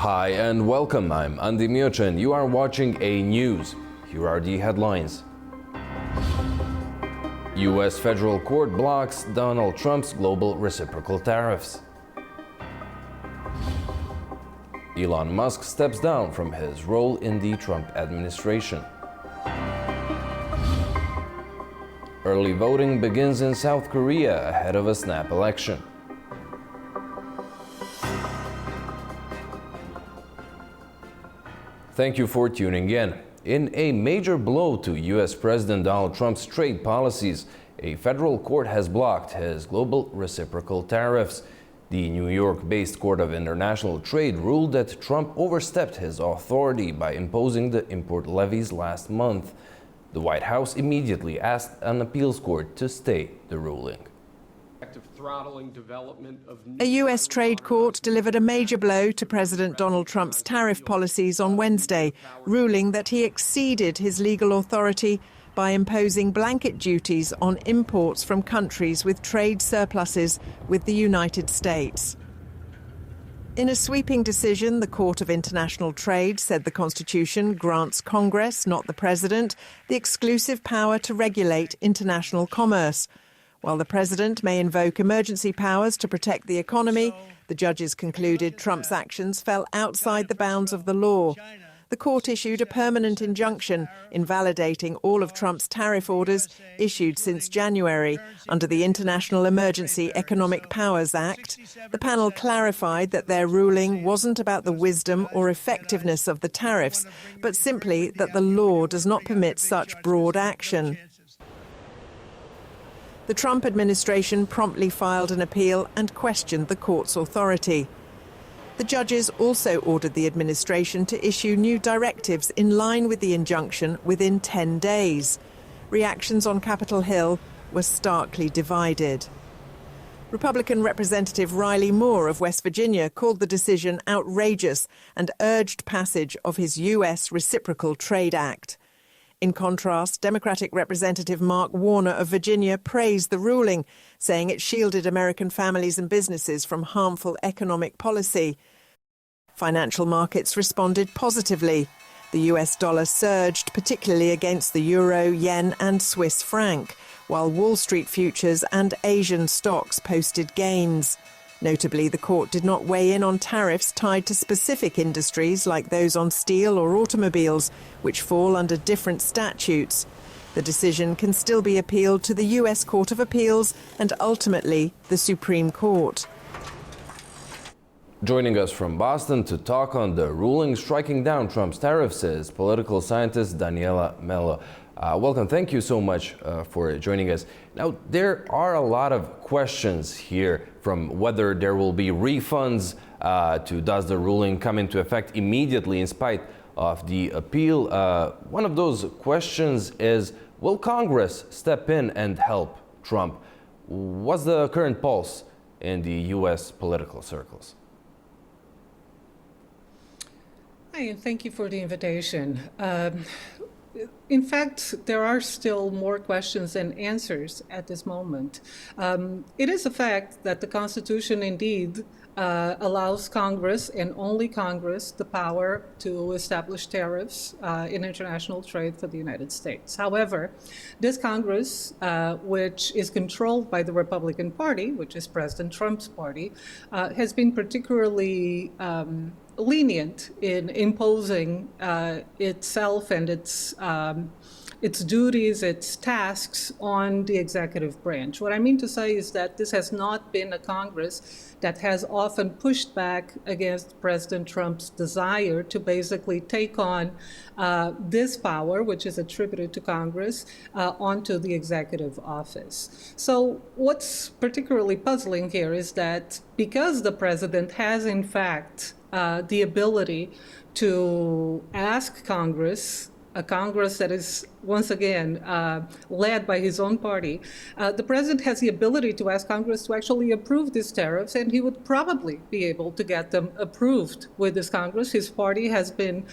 Hi and welcome, I'm Andy Miocha and you are watching A News. Here are the headlines. U.S. federal court blocks Donald Trump's global reciprocal tariffs. Elon Musk steps down from his role in the Trump administration. Early voting begins in South Korea ahead of a snap election. Thank you for tuning in. In a major blow to U.S. President Donald Trump's trade policies, a federal court has blocked his global reciprocal tariffs. The New York-based Court of International Trade ruled that Trump overstepped his authority by imposing the import levies last month. The White House immediately asked an appeals court to stay the ruling. A U.S. trade court delivered a major blow to President Donald Trump's tariff policies on Wednesday, ruling that he exceeded his legal authority by imposing blanket duties on imports from countries with trade surpluses with the United States. In a sweeping decision, the Court of International Trade said the Constitution grants Congress, not the President, the exclusive power to regulate international commerce. While the president may invoke emergency powers to protect the economy, the judges concluded Trump's actions fell outside the bounds of the law. The court issued a permanent injunction invalidating all of Trump's tariff orders issued since January under the International Emergency Economic Powers Act. The panel clarified that their ruling wasn't about the wisdom or effectiveness of the tariffs, but simply that the law does not permit such broad action. The Trump administration promptly filed an appeal and questioned the court's authority. The judges also ordered the administration to issue new directives in line with the injunction within 10 days. Reactions on Capitol Hill were starkly divided. Republican Representative Riley Moore of West Virginia called the decision outrageous and urged passage of his U.S. Reciprocal Trade Act. In contrast, Democratic Representative Mark Warner of Virginia praised the ruling, saying it shielded American families and businesses from harmful economic policy. Financial markets responded positively. The US dollar surged, particularly against the euro, yen and Swiss franc, while Wall Street futures and Asian stocks posted gains. Notably, the court did not weigh in on tariffs tied to specific industries like those on steel or automobiles, which fall under different statutes. The decision can still be appealed to the U.S. Court of Appeals and ultimately the Supreme Court. Joining us from Boston to talk on the ruling striking down Trump's tariffs is political scientist Daniela Mello. Welcome. Thank you so much for joining us. Now, there are a lot of questions here, from whether there will be refunds to does the ruling come into effect immediately in spite of the appeal. One of those questions is, will Congress step in and help Trump? What's the current pulse in the U.S. political circles? Hi, and thank you for the invitation. In fact, there are still more questions than answers at this moment. It is a fact that the Constitution indeed allows Congress and only Congress the power to establish tariffs in international trade for the United States. However, this Congress, which is controlled by the Republican Party, which is President Trump's party, has been particularly lenient in imposing itself and its duties, its tasks on the executive branch. What I mean to say is that this has not been a Congress that has often pushed back against President Trump's desire to basically take on this power, which is attributed to Congress, onto the executive office. So what's particularly puzzling here is that because the president has, in fact, the ability to ask Congress, a Congress that is, once again, led by his own party, the president has the ability to ask Congress to actually approve these tariffs, and he would probably be able to get them approved with this Congress. His party has been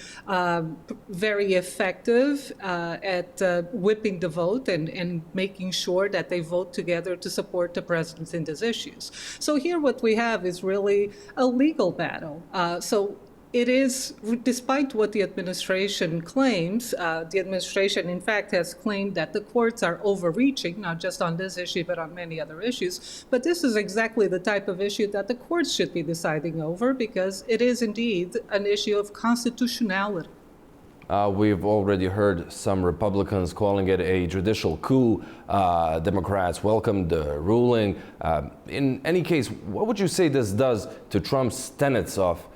very effective at whipping the vote and making sure that they vote together to support the president in these issues. So here what we have is really a legal battle. So it is, despite what the administration claims, the administration in fact has claimed that the courts are overreaching, not just on this issue, but on many other issues. But this is exactly the type of issue that the courts should be deciding over, because it is indeed an issue of constitutionality. We've already heard some Republicans calling it a judicial coup. Democrats welcomed the ruling. In any case, what would you say this does to Trump's tenets of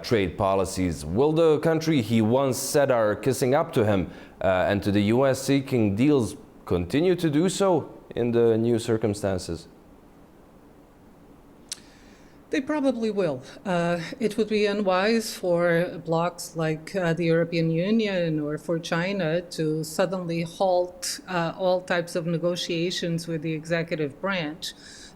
trade policies? Will the country he once said are kissing up to him and to the U.S. seeking deals continue to do so in the new circumstances? They probably will. It would be unwise for blocs like the European Union or for China to suddenly halt all types of negotiations with the executive branch,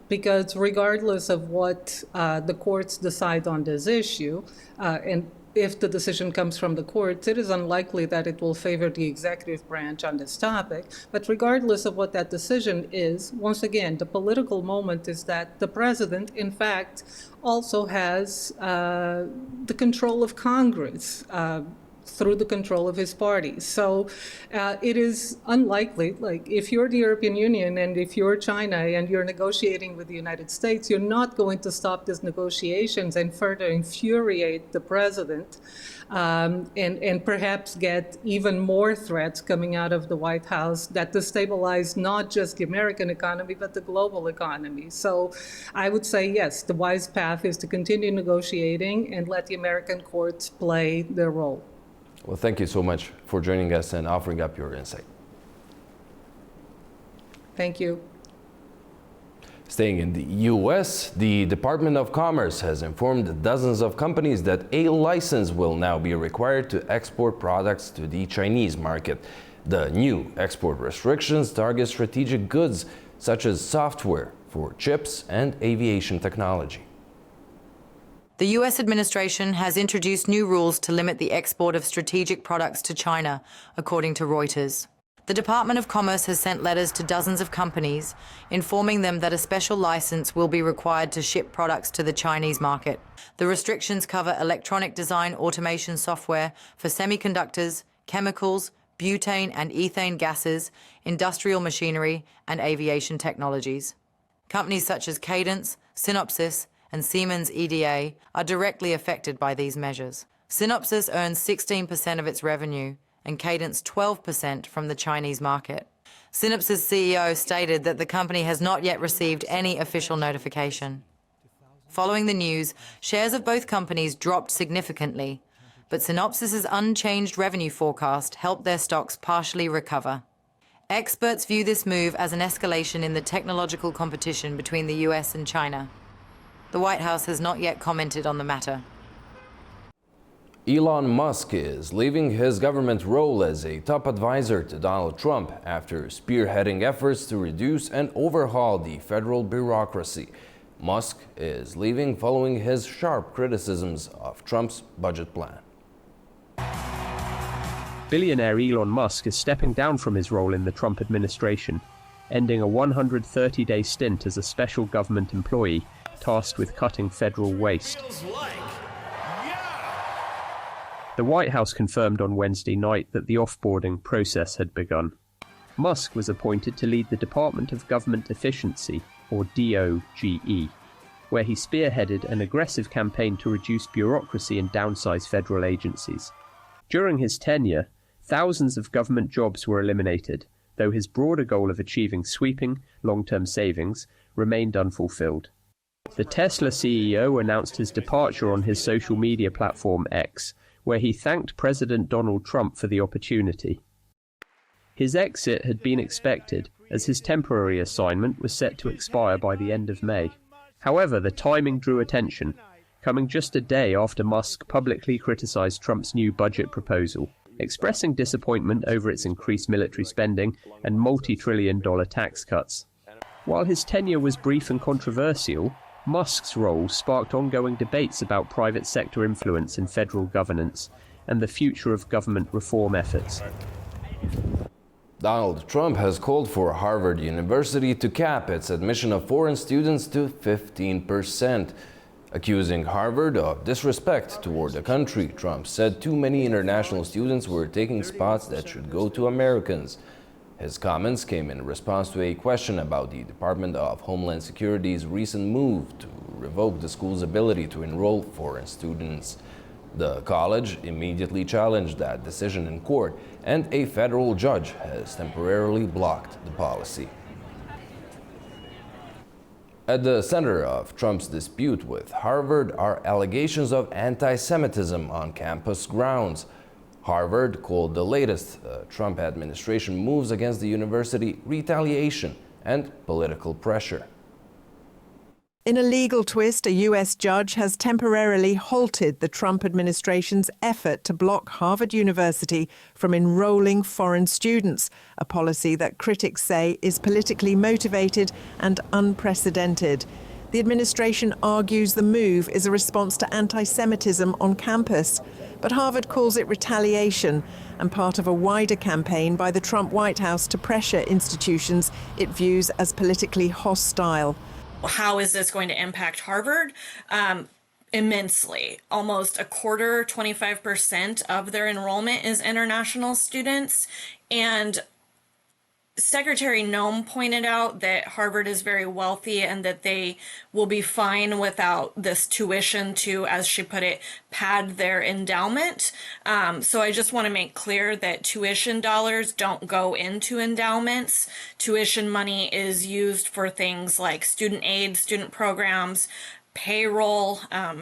because regardless of what the courts decide on this issue, and if the decision comes from the courts, it is unlikely that it will favor the executive branch on this topic. But regardless of what that decision is, once again, the political moment is that the president, in fact, also has the control of Congress through the control of his party. So it is unlikely, like if you're the European Union and if you're China and you're negotiating with the United States, you're not going to stop these negotiations and further infuriate the president and perhaps get even more threats coming out of the White House that destabilize not just the American economy, but the global economy. So I would say, yes, the wise path is to continue negotiating and let the American courts play their role. Well, thank you so much for joining us and offering up your insight. Thank you. Staying in the U.S., the Department of Commerce has informed dozens of companies that a license will now be required to export products to the Chinese market. The new export restrictions target strategic goods such as software for chips and aviation technology. The U.S. administration has introduced new rules to limit the export of strategic products to China, according to Reuters. The Department of Commerce has sent letters to dozens of companies, informing them that a special license will be required to ship products to the Chinese market. The restrictions cover electronic design automation software for semiconductors, chemicals, butane and ethane gases, industrial machinery, and aviation technologies. Companies such as Cadence, Synopsys, and Siemens EDA are directly affected by these measures. Synopsys earns 16% of its revenue and Cadence 12% from the Chinese market. Synopsys CEO stated that the company has not yet received any official notification. Following the news, shares of both companies dropped significantly, but Synopsys' unchanged revenue forecast helped their stocks partially recover. Experts view this move as an escalation in the technological competition between the US and China. The White House has not yet commented on the matter. Elon Musk is leaving his government role as a top advisor to Donald Trump after spearheading efforts to reduce and overhaul the federal bureaucracy. Musk is leaving following his sharp criticisms of Trump's budget plan. Billionaire Elon Musk is stepping down from his role in the Trump administration, ending a 130-day stint as a special government employee tasked with cutting federal waste. The White House confirmed on Wednesday night that the offboarding process had begun. Musk was appointed to lead the Department of Government Efficiency, or DOGE, where he spearheaded an aggressive campaign to reduce bureaucracy and downsize federal agencies. During his tenure, thousands of government jobs were eliminated, though his broader goal of achieving sweeping, long-term savings remained unfulfilled. The Tesla CEO announced his departure on his social media platform X, where he thanked President Donald Trump for the opportunity. His exit had been expected, as his temporary assignment was set to expire by the end of May. However, the timing drew attention, coming just a day after Musk publicly criticized Trump's new budget proposal, expressing disappointment over its increased military spending and multi-trillion-dollar tax cuts. While his tenure was brief and controversial, Musk's role sparked ongoing debates about private sector influence in federal governance and the future of government reform efforts. Donald Trump has called for Harvard University to cap its admission of foreign students to 15%. Accusing Harvard of disrespect toward the country, Trump said too many international students were taking spots that should go to Americans. His comments came in response to a question about the Department of Homeland Security's recent move to revoke the school's ability to enroll foreign students. The college immediately challenged that decision in court, and a federal judge has temporarily blocked the policy. At the center of Trump's dispute with Harvard are allegations of anti-Semitism on campus grounds. Harvard called the latest Trump administration moves against the university retaliation and political pressure. In a legal twist, a U.S. judge has temporarily halted the Trump administration's effort to block Harvard University from enrolling foreign students, a policy that critics say is politically motivated and unprecedented. The administration argues the move is a response to anti-Semitism on campus, but Harvard calls it retaliation and part of a wider campaign by the Trump White House to pressure institutions it views as politically hostile. How is this going to impact Harvard? Immensely. Almost a quarter, 25% of their enrollment is international students. And Secretary Noem pointed out that Harvard is very wealthy and that they will be fine without this tuition to, as she put it, pad their endowment. So I just want to make clear that tuition dollars don't go into endowments. Tuition money is used for things like student aid, student programs, payroll,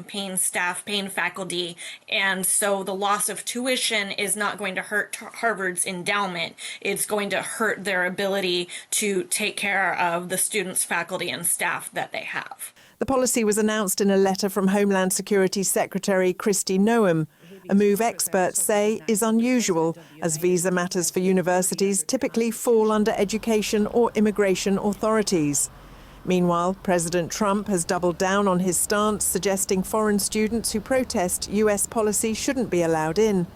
paying staff, paying faculty, and so the loss of tuition is not going to hurt Harvard's endowment. It's going to hurt their ability to take care of the students, faculty, and staff that they have. The policy was announced in a letter from Homeland Security Secretary Kristi Noem, a move experts say is unusual, as visa matters for universities typically fall under education or immigration authorities. Meanwhile, President Trump has doubled down on his stance, suggesting foreign students who protest U.S. policy shouldn't be allowed in.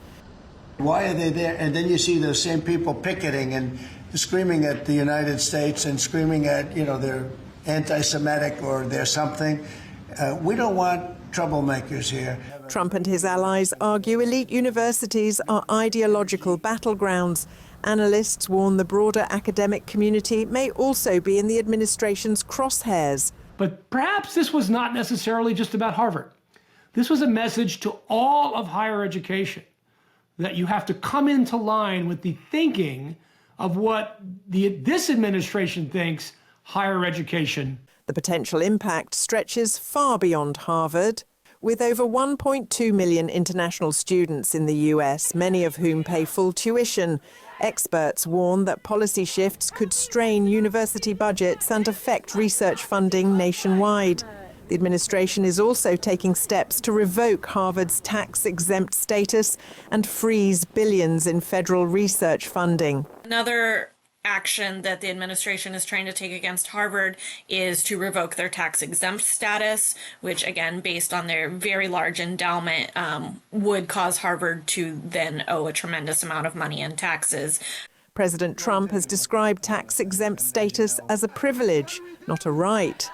Why are they there? And then you see those same people picketing and screaming at the United States and screaming at, they're anti-Semitic or they're something. We don't want troublemakers here. Trump and his allies argue elite universities are ideological battlegrounds. Analysts warn the broader academic community may also be in the administration's crosshairs. But perhaps this was not necessarily just about Harvard. This was a message to all of higher education that you have to come into line with the thinking of what this administration thinks higher education. The potential impact stretches far beyond Harvard. With over 1.2 million international students in the US, many of whom pay full tuition, experts warn that policy shifts could strain university budgets and affect research funding nationwide. The administration is also taking steps to revoke Harvard's tax-exempt status and freeze billions in federal research funding. Another action that the administration is trying to take against Harvard is to revoke their tax-exempt status, which, again, based on their very large endowment, would cause Harvard to then owe a tremendous amount of money in taxes. President Trump has described tax-exempt status as a privilege, not a right.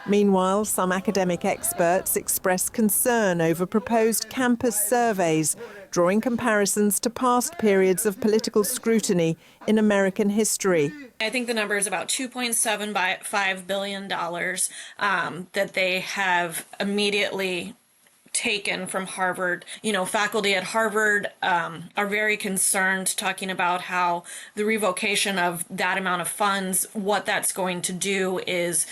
Meanwhile, some academic experts express concern over proposed campus surveys, drawing comparisons to past periods of political scrutiny in American history. I think the number is about $2.75 billion that they have immediately taken from Harvard. Faculty at Harvard are very concerned, talking about how the revocation of that amount of funds, what that's going to do is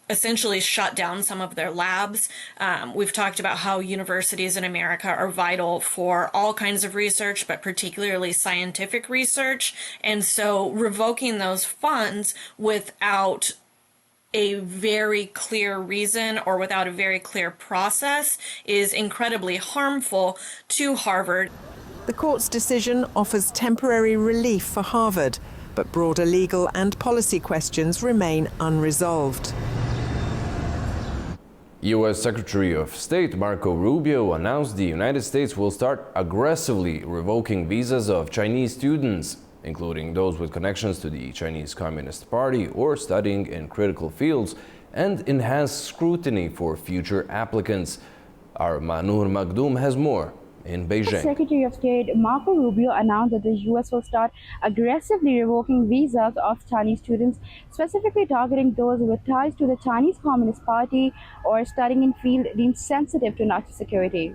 essentially shut down some of their labs. We've talked about how universities in America are vital for all kinds of research, but particularly scientific research. And so revoking those funds without a very clear reason or without a very clear process is incredibly harmful to Harvard. The court's decision offers temporary relief for Harvard, but broader legal and policy questions remain unresolved. U.S. Secretary of State Marco Rubio announced the United States will start aggressively revoking visas of Chinese students, including those with connections to the Chinese Communist Party or studying in critical fields, and enhanced scrutiny for future applicants. Our Manur Magdoum has more in Beijing. Secretary of State Marco Rubio announced that the U.S. will start aggressively revoking visas of Chinese students, specifically targeting those with ties to the Chinese Communist Party or studying in field deemed sensitive to national security.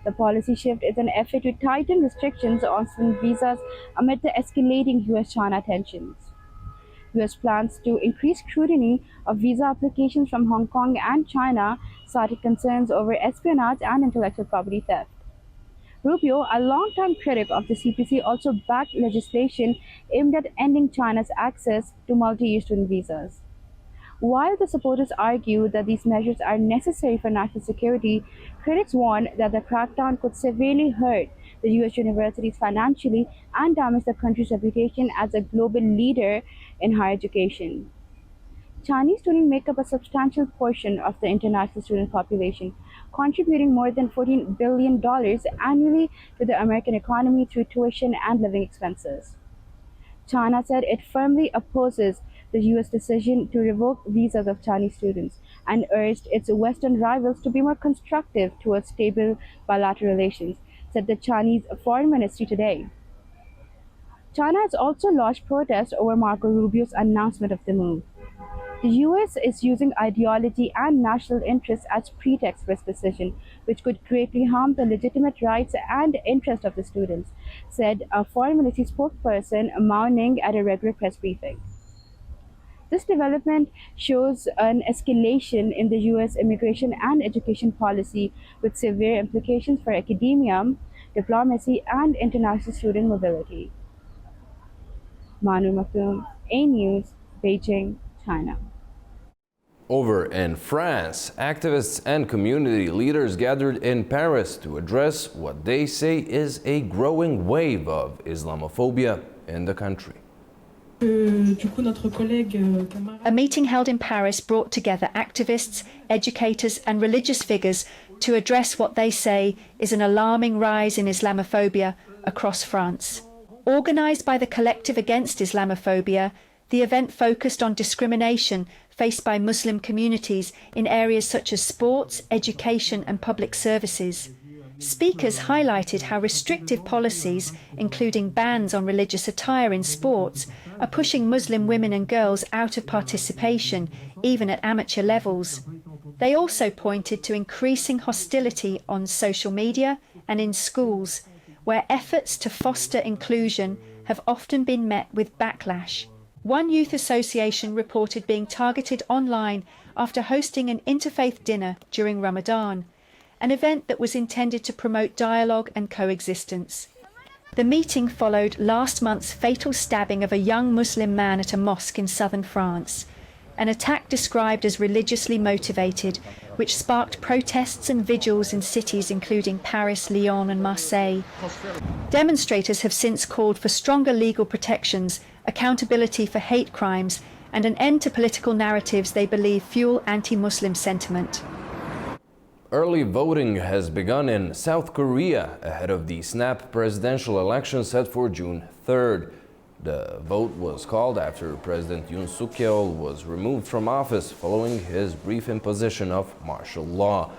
The policy shift is an effort to tighten restrictions on student visas amid the escalating U.S.-China tensions. U.S. plans to increase scrutiny of visa applications from Hong Kong and China, cited concerns over espionage and intellectual property theft. Rubio, a longtime critic of the CPC, also backed legislation aimed at ending China's access to multi-year student visas. While the supporters argue that these measures are necessary for national security, critics warn that the crackdown could severely hurt the U.S. universities financially and damage the country's reputation as a global leader in higher education. Chinese students make up a substantial portion of the international student population, contributing more than $14 billion annually to the American economy through tuition and living expenses. China said it firmly opposes the U.S. decision to revoke visas of Chinese students and urged its Western rivals to be more constructive towards stable bilateral relations, said the Chinese Foreign Ministry today. China has also launched protests over Marco Rubio's announcement of the move. The U.S. is using ideology and national interests as pretext for its decision, which could greatly harm the legitimate rights and interests of the students, said a Foreign Ministry spokesperson Mao Ning at a regular press briefing. This development shows an escalation in the U.S. immigration and education policy with severe implications for academia, diplomacy, and international student mobility. Manu Maktoum, A News, Beijing, China. Over in France, activists and community leaders gathered in Paris to address what they say is a growing wave of Islamophobia in the country. A meeting held in Paris brought together activists, educators and religious figures to address what they say is an alarming rise in Islamophobia across France. Organised by the Collective Against Islamophobia, the event focused on discrimination faced by Muslim communities in areas such as sports, education and public services. Speakers highlighted how restrictive policies, including bans on religious attire in sports, are pushing Muslim women and girls out of participation, even at amateur levels. They also pointed to increasing hostility on social media and in schools, where efforts to foster inclusion have often been met with backlash. One youth association reported being targeted online after hosting an interfaith dinner during Ramadan, an event that was intended to promote dialogue and coexistence. The meeting followed last month's fatal stabbing of a young Muslim man at a mosque in southern France, an attack described as religiously motivated, which sparked protests and vigils in cities including Paris, Lyon and Marseille. Demonstrators have since called for stronger legal protections, accountability for hate crimes, and an end to political narratives they believe fuel anti-Muslim sentiment. Early voting has begun in South Korea ahead of the snap presidential election set for June 3rd. The vote was called after President Yoon Suk-yeol was removed from office following his brief imposition of martial law.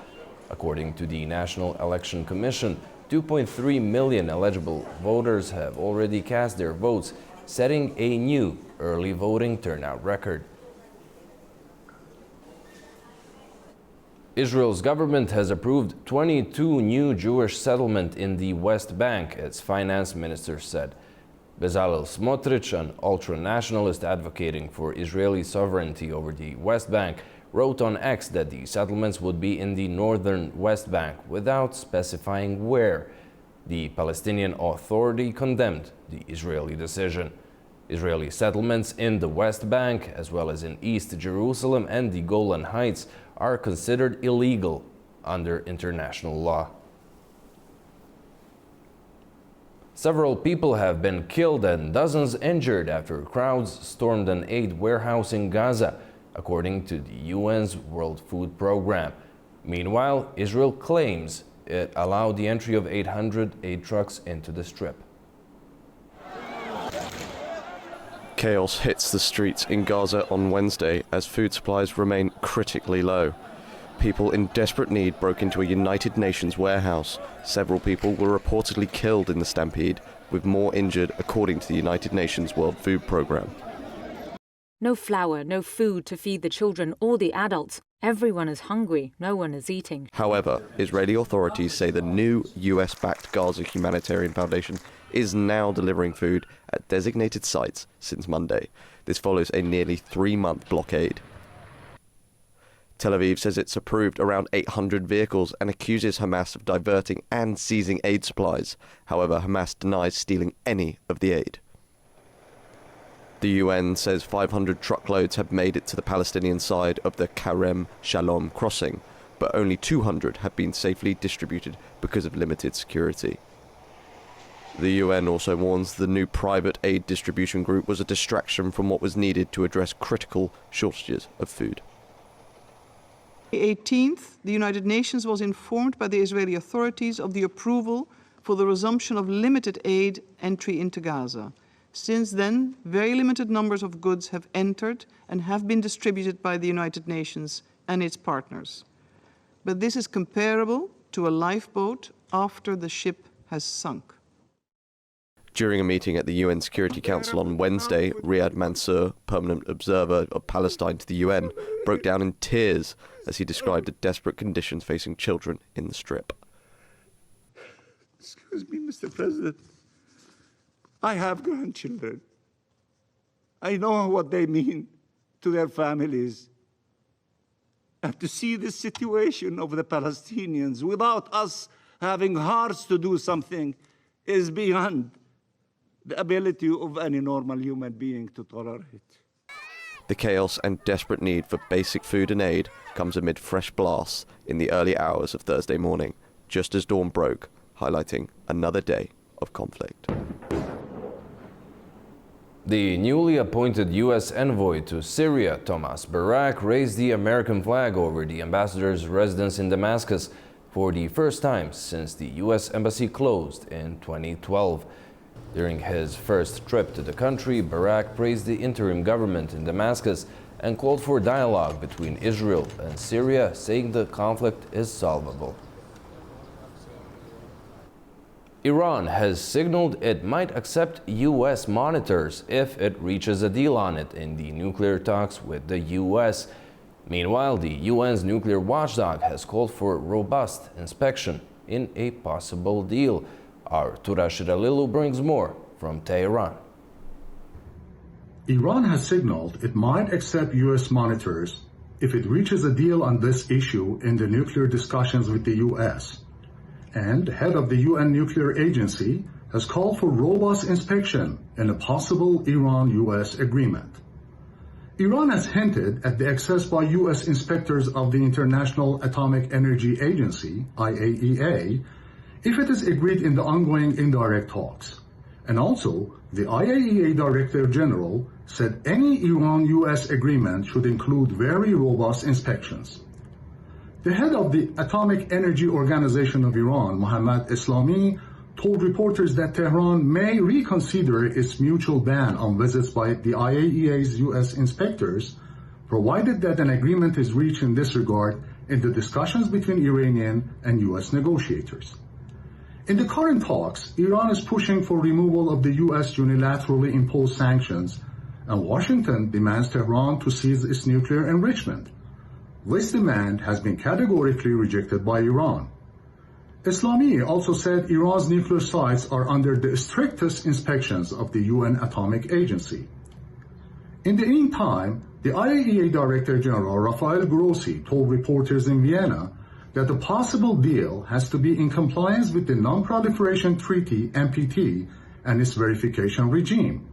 According to the National Election Commission, 2.3 million eligible voters have already cast their votes, setting a new early voting turnout record. Israel's government has approved 22 new Jewish settlements in the West Bank, its finance minister said. Bezalel Smotrich, an ultra-nationalist advocating for Israeli sovereignty over the West Bank, wrote on X that the settlements would be in the northern West Bank without specifying where. The Palestinian Authority condemned the Israeli decision. Israeli settlements in the West Bank, as well as in East Jerusalem and the Golan Heights, are considered illegal under international law. Several people have been killed and dozens injured after crowds stormed an aid warehouse in Gaza, according to the UN's World Food Programme. Meanwhile, Israel claims it allowed the entry of 800 aid trucks into the strip. Chaos hits the streets in Gaza on Wednesday as food supplies remain critically low. People in desperate need broke into a United Nations warehouse. Several people were reportedly killed in the stampede, with more injured according to the United Nations World Food Programme. No flour, no food to feed the children or the adults. Everyone is hungry, no one is eating. However, Israeli authorities say the new US-backed Gaza Humanitarian Foundation is now delivering food at designated sites since Monday. This follows a nearly 3-month blockade. Tel Aviv says it's approved around 800 vehicles and accuses Hamas of diverting and seizing aid supplies. However, Hamas denies stealing any of the aid. The UN says 500 truckloads have made it to the Palestinian side of the Karem Shalom crossing, but only 200 have been safely distributed because of limited security. The UN also warns the new private aid distribution group was a distraction from what was needed to address critical shortages of food. On the 18th, the United Nations was informed by the Israeli authorities of the approval for the resumption of limited aid entry into Gaza. Since then, very limited numbers of goods have entered and have been distributed by the United Nations and its partners. But this is comparable to a lifeboat after the ship has sunk. During a meeting at the UN Security Council on Wednesday, Riyad Mansour, permanent observer of Palestine to the UN, broke down in tears as he described the desperate conditions facing children in the Strip. Excuse me, Mr. President. I have grandchildren. I know what they mean to their families. And to see this situation of the Palestinians without us having hearts to do something is beyond the ability of any normal human being to tolerate. The chaos and desperate need for basic food and aid comes amid fresh blasts in the early hours of Thursday morning, just as dawn broke, highlighting another day of conflict. The newly appointed U.S. envoy to Syria, Thomas Barak, raised the American flag over the ambassador's residence in Damascus for the first time since the U.S. embassy closed in 2012. During his first trip to the country, Barak praised the interim government in Damascus and called for dialogue between Israel and Syria, saying the conflict is solvable. Iran has signaled it might accept U.S. monitors if it reaches a deal on it in the nuclear talks with the U.S. Meanwhile, the UN's nuclear watchdog has called for robust inspection in a possible deal. Our Turash Ralilu brings more from Tehran. Iran has signaled it might accept U.S. monitors if it reaches a deal on this issue in the nuclear discussions with the U.S. And head of the UN nuclear agency has called for robust inspection in a possible Iran-US agreement. Iran has hinted at the access by U.S. inspectors of the International Atomic Energy Agency, IAEA, if it is agreed in the ongoing indirect talks. And also, the IAEA Director General said any Iran-US agreement should include very robust inspections. The head of the Atomic Energy Organization of Iran, Mohammad Eslami, told reporters that Tehran may reconsider its mutual ban on visits by the IAEA's U.S. inspectors, provided that an agreement is reached in this regard in the discussions between Iranian and U.S. negotiators. In the current talks, Iran is pushing for removal of the U.S. unilaterally imposed sanctions, and Washington demands Tehran to cease its nuclear enrichment. This demand has been categorically rejected by Iran. Eslami also said Iran's nuclear sites are under the strictest inspections of the UN Atomic Agency. In the meantime, the IAEA Director General Rafael Grossi told reporters in Vienna that the possible deal has to be in compliance with the Non-Proliferation Treaty, NPT, and its verification regime.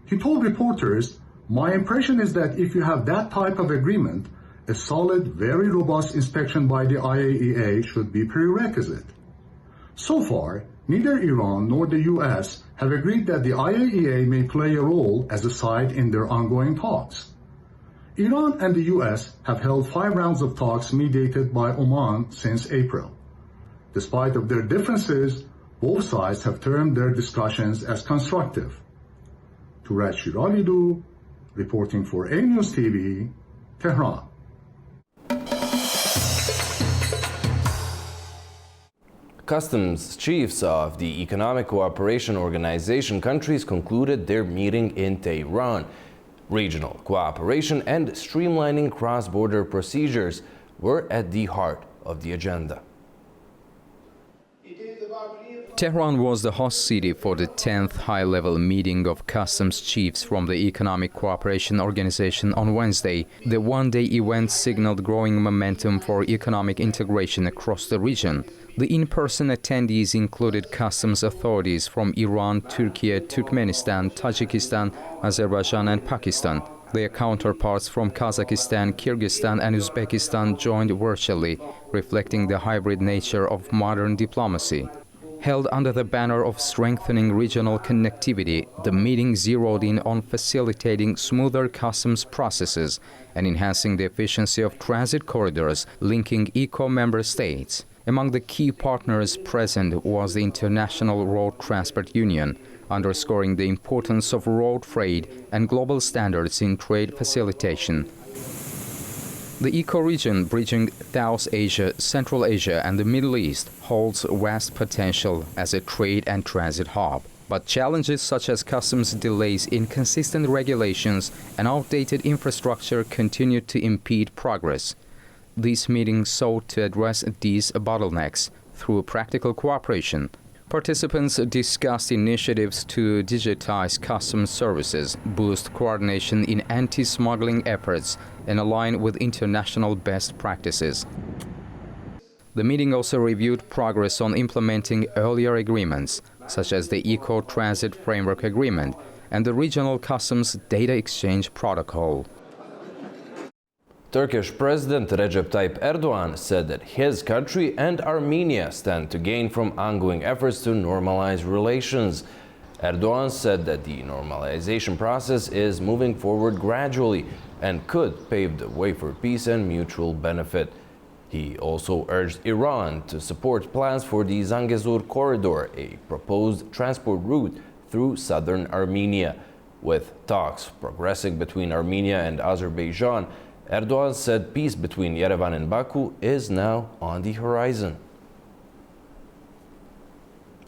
He told reporters, "My impression is that if you have that type of agreement, a solid, very robust inspection by the IAEA should be prerequisite." So far, neither Iran nor the US have agreed that the IAEA may play a role as a side in their ongoing talks. Iran and the US have held 5 rounds of talks mediated by Oman since April. Despite of their differences, both sides have termed their discussions as constructive. Turaj Shiralidu, reporting for A News TV, Tehran. Customs chiefs of the Economic Cooperation Organization countries concluded their meeting in Tehran. Regional cooperation and streamlining cross-border procedures were at the heart of the agenda. Tehran was the host city for the 10th high-level meeting of customs chiefs from the Economic Cooperation Organization on Wednesday. The one-day event signaled growing momentum for economic integration across the region. The in-person attendees included customs authorities from Iran, Turkey, Turkmenistan, Tajikistan, Azerbaijan and Pakistan. Their counterparts from Kazakhstan, Kyrgyzstan and Uzbekistan joined virtually, reflecting the hybrid nature of modern diplomacy. Held under the banner of strengthening regional connectivity, the meeting zeroed in on facilitating smoother customs processes and enhancing the efficiency of transit corridors linking ECO member states. Among the key partners present was the International Road Transport Union, underscoring the importance of road trade and global standards in trade facilitation. The eco-region bridging South Asia, Central Asia and the Middle East holds vast potential as a trade and transit hub. But challenges such as customs delays, inconsistent regulations and outdated infrastructure continue to impede progress. This meeting sought to address these bottlenecks through practical cooperation. Participants discussed initiatives to digitize customs services, boost coordination in anti-smuggling efforts, and align with international best practices. The meeting also reviewed progress on implementing earlier agreements, such as the Eco-Transit Framework Agreement and the Regional Customs Data Exchange Protocol. Turkish President Recep Tayyip Erdogan said that his country and Armenia stand to gain from ongoing efforts to normalize relations. Erdogan said that the normalization process is moving forward gradually and could pave the way for peace and mutual benefit. He also urged Iran to support plans for the Zangezur corridor, a proposed transport route through southern Armenia. With talks progressing between Armenia and Azerbaijan, Erdogan said peace between Yerevan and Baku is now on the horizon.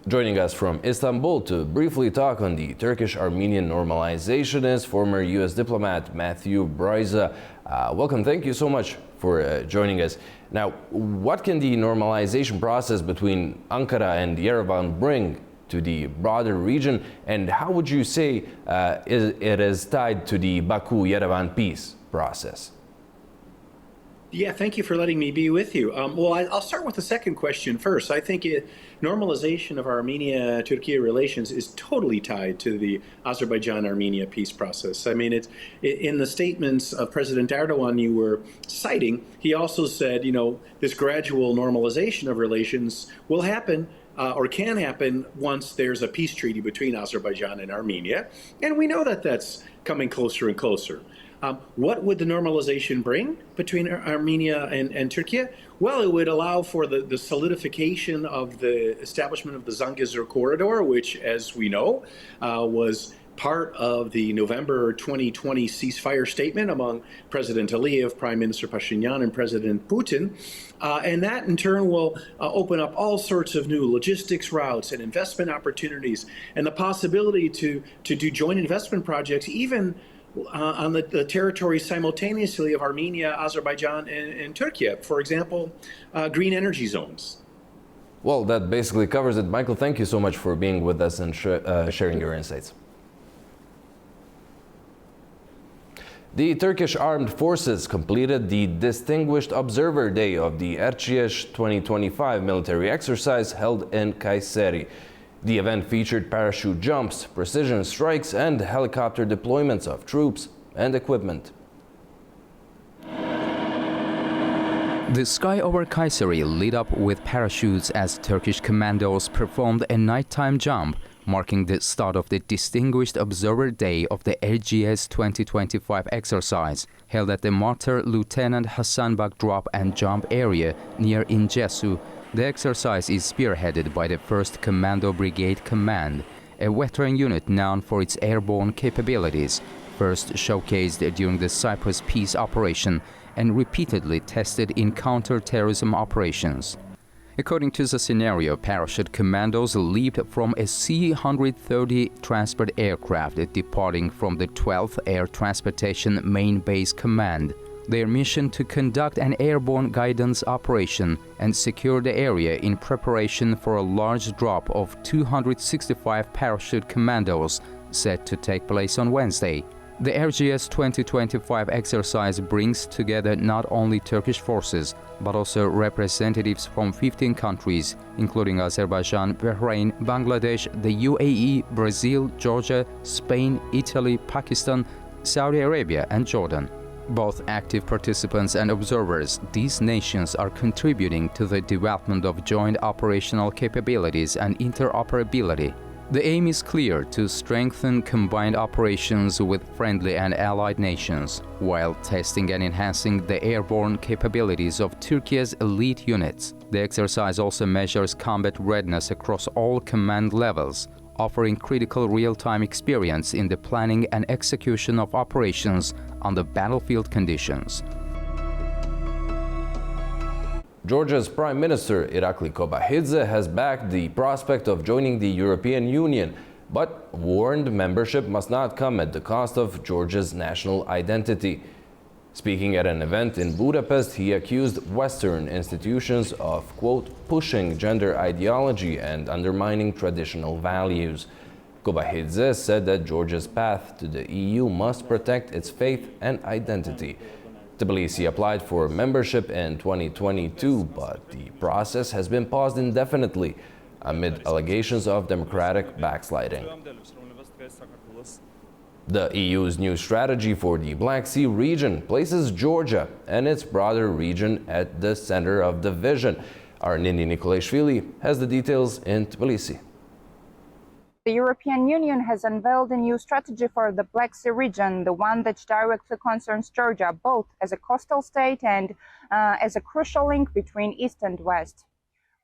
Joining us from Istanbul to briefly talk on the Turkish-Armenian normalization is former U.S. diplomat Matthew Bryza. Welcome, thank you so much for joining us. Now, what can the normalization process between Ankara and Yerevan bring to the broader region, and how would you say it is tied to the Baku-Yerevan peace process? Yeah, thank you for letting me be with you. Well, I'll start with the second question first. I think normalization of Armenia-Turkey relations is totally tied to the Azerbaijan-Armenia peace process. I mean, it's in the statements of President Erdogan you were citing, he also said, you know, this gradual normalization of relations will happen or can happen once there's a peace treaty between Azerbaijan and Armenia. And we know that that's coming closer and closer. What would the normalization bring between Armenia and Turkey? Well, it would allow for the solidification of the establishment of the Zangezur corridor, which, as we know, was part of the November 2020 ceasefire statement among President Aliyev, Prime Minister Pashinyan, and President Putin. And that, in turn, will open up all sorts of new logistics routes and investment opportunities, and the possibility to do joint investment projects, even on the territory simultaneously of Armenia, Azerbaijan, and Turkey. For example, green energy zones. Well, that basically covers it. Michael, thank you so much for being with us and sharing your insights. The Turkish Armed Forces completed the Distinguished Observer Day of the Erciyes 2025 military exercise held in Kayseri. The event featured parachute jumps, precision strikes, and helicopter deployments of troops and equipment. The sky over Kayseri lit up with parachutes as Turkish commandos performed a nighttime jump, marking the start of the Distinguished Observer Day of the Erciyes 2025 exercise, held at the Martyr Lieutenant Hasanbak drop and jump area near İncesu. The exercise is spearheaded by the 1st Commando Brigade Command a veteran unit known for its airborne capabilities, first showcased during the Cyprus peace operation and repeatedly tested in counter-terrorism operations. According to the scenario, parachute commandos leaped from a C-130 transport aircraft departing from the 12th Air Transportation Main Base Command. Their mission to conduct an airborne guidance operation and secure the area in preparation for a large drop of 265 parachute commandos set to take place on Wednesday. The RGS 2025 exercise brings together not only Turkish forces, but also representatives from 15 countries, including Azerbaijan, Bahrain, Bangladesh, the UAE, Brazil, Georgia, Spain, Italy, Pakistan, Saudi Arabia, and Jordan. Both active participants and observers, these nations are contributing to the development of joint operational capabilities and interoperability. The aim is clear: to strengthen combined operations with friendly and allied nations, while testing and enhancing the airborne capabilities of Turkey's elite units. The exercise also measures combat readiness across all command levels, offering critical real-time experience in the planning and execution of operations under battlefield conditions. Georgia's Prime Minister Irakli Kobakidze has backed the prospect of joining the European Union, but warned membership must not come at the cost of Georgia's national identity. Speaking at an event in Budapest, he accused Western institutions of, quote, pushing gender ideology and undermining traditional values. Kobakidze said that Georgia's path to the EU must protect its faith and identity. Tbilisi applied for membership in 2022, but the process has been paused indefinitely amid allegations of democratic backsliding. The EU's new strategy for the Black Sea region places Georgia and its broader region at the center of the vision. Our Nini Nikolashvili has the details in Tbilisi. The European Union has unveiled a new strategy for the Black Sea region, the one that directly concerns Georgia, both as a coastal state and as a crucial link between East and West.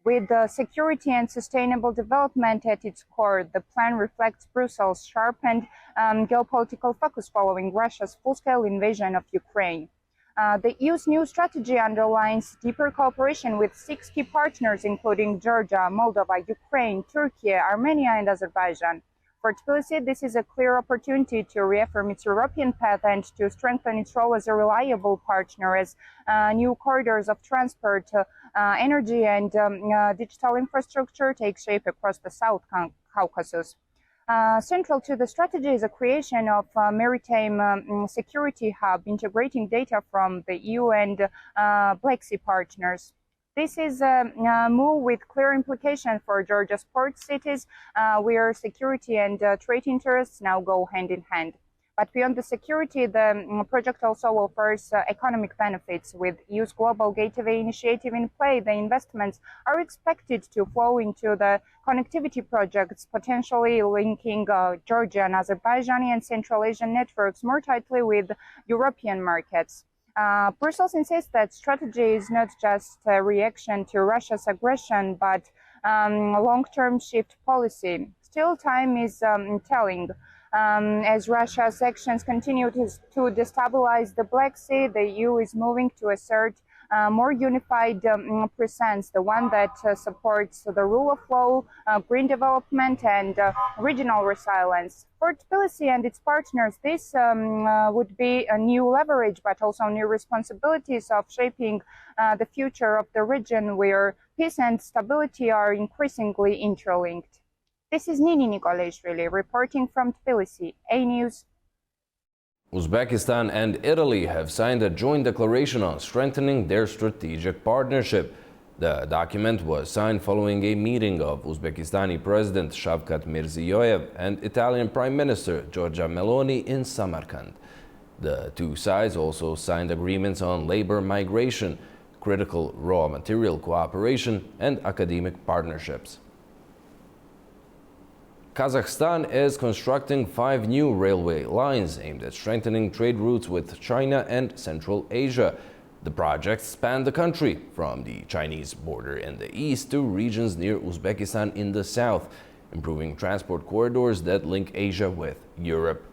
With security and sustainable development at its core, the plan reflects Brussels' sharpened geopolitical focus following Russia's full-scale invasion of Ukraine. The EU's new strategy underlines deeper cooperation with 6 key partners, including Georgia, Moldova, Ukraine, Turkey, Armenia, and Azerbaijan. For Tbilisi, this is a clear opportunity to reaffirm its European path and to strengthen its role as a reliable partner as new corridors of transport, energy, and digital infrastructure take shape across the South Caucasus. Central to the strategy is the creation of a maritime security hub, integrating data from the EU and Black Sea partners. This is a move with clear implications for Georgia's port cities, where security and trade interests now go hand in hand. But beyond the security, the project also offers economic benefits. With EU's Global Gateway initiative in play, the investments are expected to flow into the connectivity projects, potentially linking Georgian, Azerbaijani, and Central Asian networks more tightly with European markets. Brussels insists that strategy is not just a reaction to Russia's aggression, but a long-term shift policy. Still, time is telling. As Russia's actions continue to destabilize the Black Sea, the EU is moving to assert a more unified presence, the one that supports the rule of law, green development, and regional resilience. For Tbilisi and its partners, this would be a new leverage, but also new responsibilities of shaping the future of the region, where peace and stability are increasingly interlinked. This is Nini Nikolashvili reporting from Tbilisi, A News. Uzbekistan and Italy have signed a joint declaration on strengthening their strategic partnership. The document was signed following a meeting of Uzbekistani President Shavkat Mirziyoyev and Italian Prime Minister Giorgia Meloni in Samarkand. The two sides also signed agreements on labor migration, critical raw material cooperation, and academic partnerships. Kazakhstan is constructing 5 new railway lines aimed at strengthening trade routes with China and Central Asia. The projects span the country, from the Chinese border in the east to regions near Uzbekistan in the south. improving transport corridors that link Asia with Europe.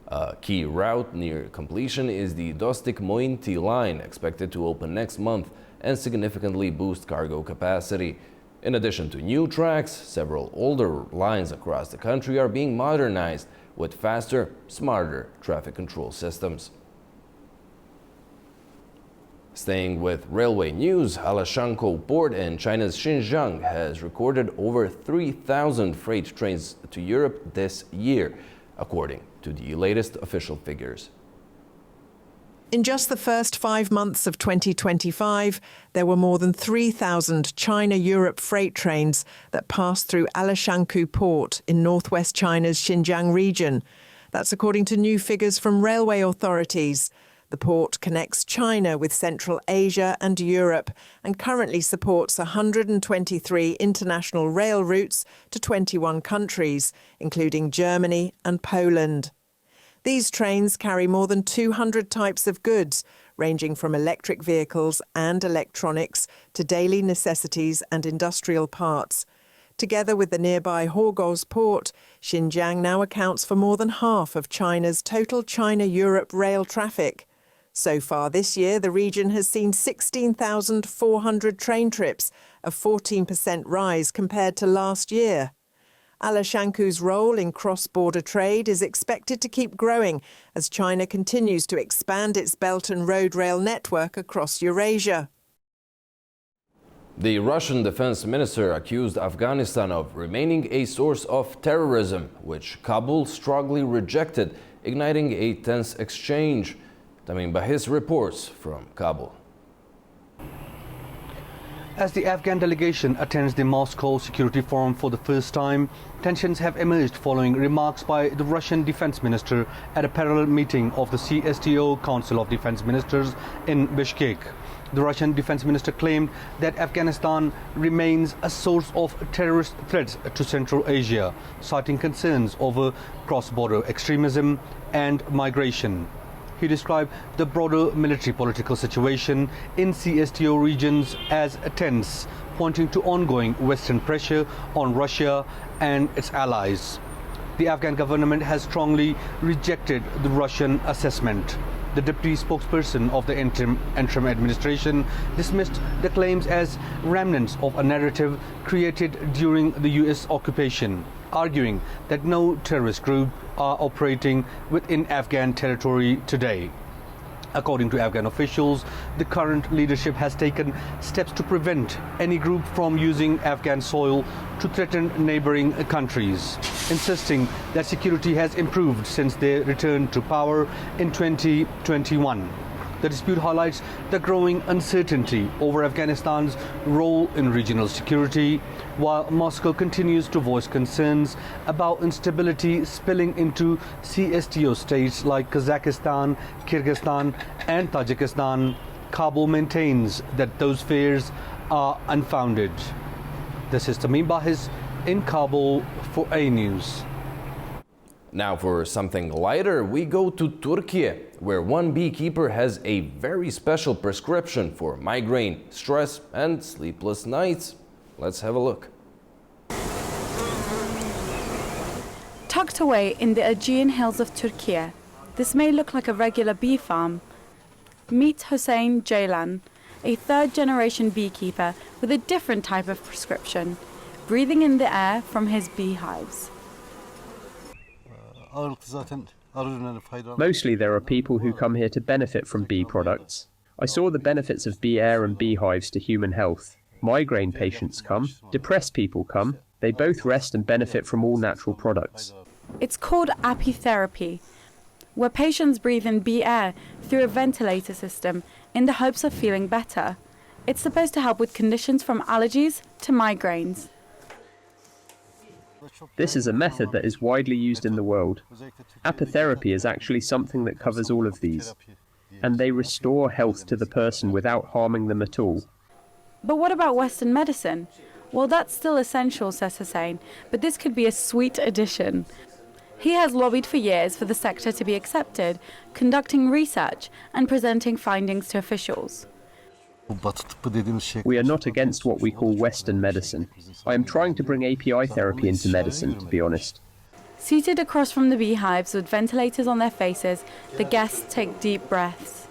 A key route near completion is the Dostik-Mointi line, expected to open next month and significantly boost cargo capacity. In addition to new tracks, several older lines across the country are being modernized with faster, smarter traffic control systems. Staying with railway news, Alashshank port in China's Xinjiang has recorded over 3,000 freight trains to Europe this year, according to the latest official figures. In just the first 5 months of 2025, there were more than 3,000 China-Europe freight trains that passed through Alashshank port in northwest China's Xinjiang region. That's according to new figures from railway authorities. The port connects China with Central Asia and Europe and currently supports 123 international rail routes to 21 countries, including Germany and Poland. These trains carry more than 200 types of goods, ranging from electric vehicles and electronics to daily necessities and industrial parts. Together with the nearby Horgos port, Xinjiang now accounts for more than half of China's total China-Europe rail traffic. So far this year, the region has seen 16,400 train trips, a 14% rise compared to last year. Alashshank's role in cross-border trade is expected to keep growing as China continues to expand its Belt and Road rail network across Eurasia. The Russian defense minister accused Afghanistan of remaining a source of terrorism, which Kabul strongly rejected, igniting a tense exchange. Tamim Bahis reports from Kabul. As the Afghan delegation attends the Moscow Security Forum for the first time, tensions have emerged following remarks by the Russian defense minister at a parallel meeting of the CSTO Council of Defense Ministers in Bishkek. The Russian defense minister claimed that Afghanistan remains a source of terrorist threats to Central Asia, citing concerns over cross-border extremism and migration. He described the broader military-political situation in CSTO regions as tense, pointing to ongoing Western pressure on Russia and its allies. The Afghan government has strongly rejected the Russian assessment. The deputy spokesperson of the interim administration dismissed the claims as remnants of a narrative created during the US occupation, arguing that no terrorist group are operating within Afghan territory today. According to Afghan officials, the current leadership has taken steps to prevent any group from using Afghan soil to threaten neighboring countries, insisting that security has improved since they returned to power in 2021. The dispute highlights the growing uncertainty over Afghanistan's role in regional security, while Moscow continues to voice concerns about instability spilling into CSTO states like Kazakhstan, Kyrgyzstan and Tajikistan. Kabul maintains that those fears are unfounded. This is Tamim Bahis in Kabul for A News. Now for something lighter, we go to Turkey, where one beekeeper has a very special prescription for migraine, stress and sleepless nights. Let's have a look. Tucked away in the Aegean hills of Turkey, this may look like a regular bee farm. Meet Hossein Ceylan, a third-generation beekeeper with a different type of prescription, breathing in the air from his beehives. Mostly there are people who come here to benefit from bee products. I saw the benefits of bee air and beehives to human health. Migraine patients come, depressed people come. They both rest and benefit from all natural products. It's called apiotherapy, where patients breathe in bee air through a ventilator system in the hopes of feeling better. It's supposed to help with conditions from allergies to migraines. This is a method that is widely used in the world. Apiotherapy is actually something that covers all of these, and they restore health to the person without harming them at all. But what about Western medicine? Well, that's still essential, says Hussein, but this could be a sweet addition. He has lobbied for years for the sector to be accepted, conducting research and presenting findings to officials. We are not against what we call Western medicine. I am trying to bring apiotherapy into medicine, to be honest. Seated across from the beehives with ventilators on their faces, the guests take deep breaths.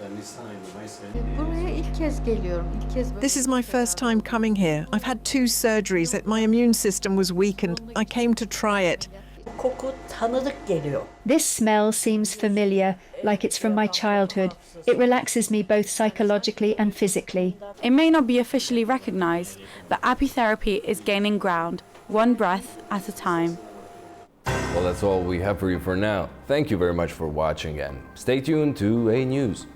This is my first time coming here. I've had 2 surgeries. My immune system was weakened. I came to try it. This smell seems familiar, like it's from my childhood. It relaxes me both psychologically and physically. It may not be officially recognized, but apiotherapy is gaining ground, one breath at a time. Well, that's all we have for you for now. Thank you very much for watching and stay tuned to A News.